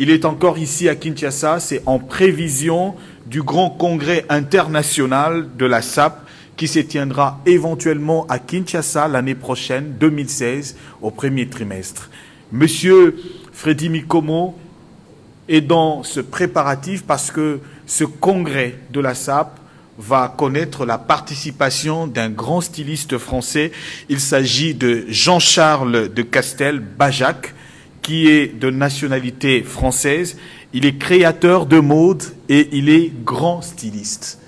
Il est encore ici à Kinshasa, c'est en prévision du grand congrès international de la SAP qui se tiendra éventuellement à Kinshasa l'année prochaine, 2016, au premier trimestre. Monsieur Freddy Mikomo est dans ce préparatif parce que ce congrès de la SAP va connaître la participation d'un grand styliste français. Il s'agit de Jean-Charles de Castel-Bajac, qui est de nationalité française. Il est créateur de mode et il est grand styliste.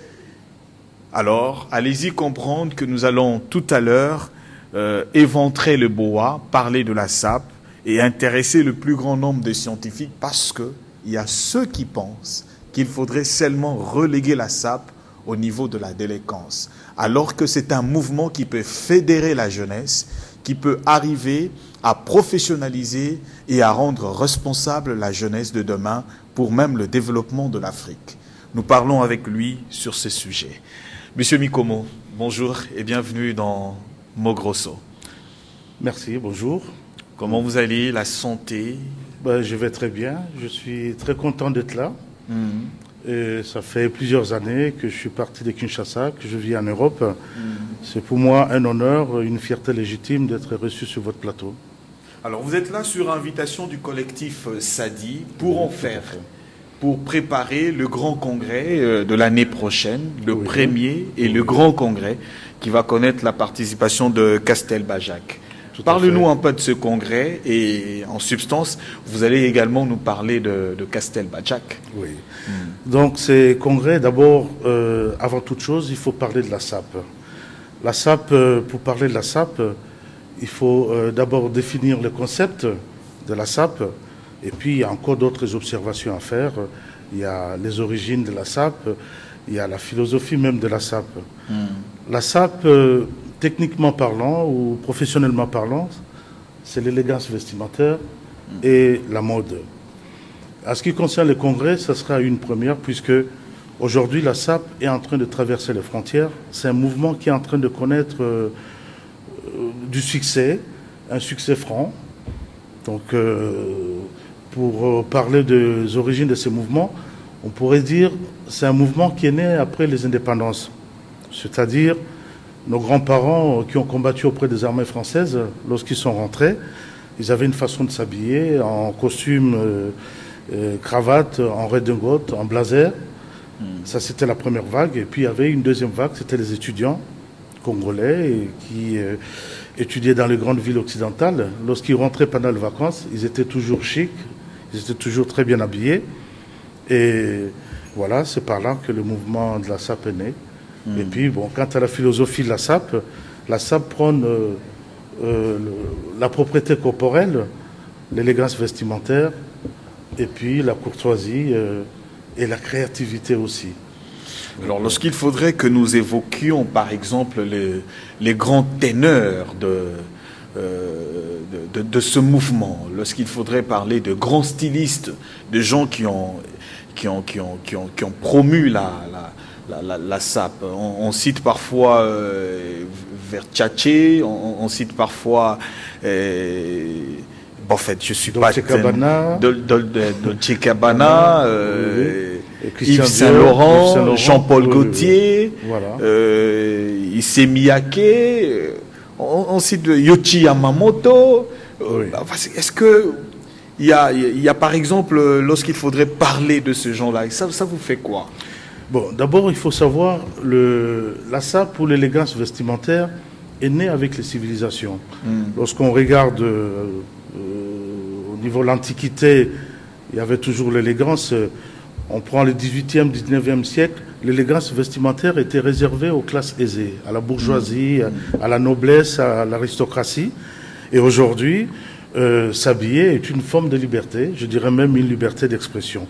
Alors, allez-y comprendre que nous allons tout à l'heure éventrer le boa, parler de la SAP et intéresser le plus grand nombre de scientifiques parce qu'il y a ceux qui pensent qu'il faudrait seulement reléguer la SAP au niveau de la délinquance, alors que c'est un mouvement qui peut fédérer la jeunesse, qui peut arriver à professionnaliser et à rendre responsable la jeunesse de demain pour même le développement de l'Afrique. Nous parlons avec lui sur ce sujet. Monsieur Mikomo, bonjour et bienvenue dans Mogrosso. Merci, bonjour. Comment vous allez, la santé? Je vais très bien, je suis très content d'être là. Et ça fait plusieurs années que je suis parti de Kinshasa, que je vis en Europe. C'est pour moi un honneur, une fierté légitime d'être reçu sur votre plateau. Alors vous êtes là sur invitation du collectif Sadi pour préparer le grand congrès de l'année prochaine, le premier et le grand congrès qui va connaître la participation de Castel-Bajac. Parlez-nous un peu de ce congrès et en substance, vous allez également nous parler de Castel-Bajac. Oui. Donc ces congrès, d'abord, avant toute chose, il faut parler de la SAP. La SAP, pour parler de la SAP, il faut d'abord définir le concept de la SAP et puis il y a encore d'autres observations à faire. Il y a les origines de la SAP, il y a la philosophie même de la SAP. La SAP, techniquement parlant ou professionnellement parlant, c'est l'élégance vestimentaire et la mode. À ce qui concerne le congrès, ce sera une première puisque aujourd'hui la SAP est en train de traverser les frontières. C'est un mouvement qui est en train de connaître du succès, un succès franc. Donc pour parler des origines de ce mouvement, on pourrait dire que c'est un mouvement qui est né après les indépendances. C'est-à-dire nos grands-parents qui ont combattu auprès des armées françaises, lorsqu'ils sont rentrés, ils avaient une façon de s'habiller en costume, cravate, en redingote, en blazer. Ça, c'était la première vague. Et puis, il y avait une deuxième vague, c'était les étudiants congolais qui étudiaient dans les grandes villes occidentales. Lorsqu'ils rentraient pendant les vacances, ils étaient toujours chics, ils étaient toujours très bien habillés. Et voilà, c'est par là que le mouvement de la SAP est né. Et puis, bon, quant à la philosophie de la SAP prône la propreté corporelle, l'élégance vestimentaire, et puis la courtoisie et la créativité aussi. Alors, lorsqu'il faudrait que nous évoquions, par exemple, les grands teneurs de ce mouvement, lorsqu'il faudrait parler de grands stylistes, de gens qui ont promu la SAP. On cite parfois Versace, on cite parfois en fait, je suis Dolce Gabbana, Dolce Gabbana, Yves Saint-Laurent, Jean-Paul Gaultier, voilà. Issey Miyake, on cite Yohji Yamamoto. Est-ce que il y a par exemple, lorsqu'il faudrait parler de ce genre-là, ça vous fait quoi? Bon, d'abord, il faut savoir, la SAP pour l'élégance vestimentaire est née avec les civilisations. Lorsqu'on regarde au niveau de l'Antiquité, il y avait toujours l'élégance. On prend le 18e, 19e siècle, l'élégance vestimentaire était réservée aux classes aisées, à la bourgeoisie, à la noblesse, à l'aristocratie. Et aujourd'hui, s'habiller est une forme de liberté, je dirais même une liberté d'expression.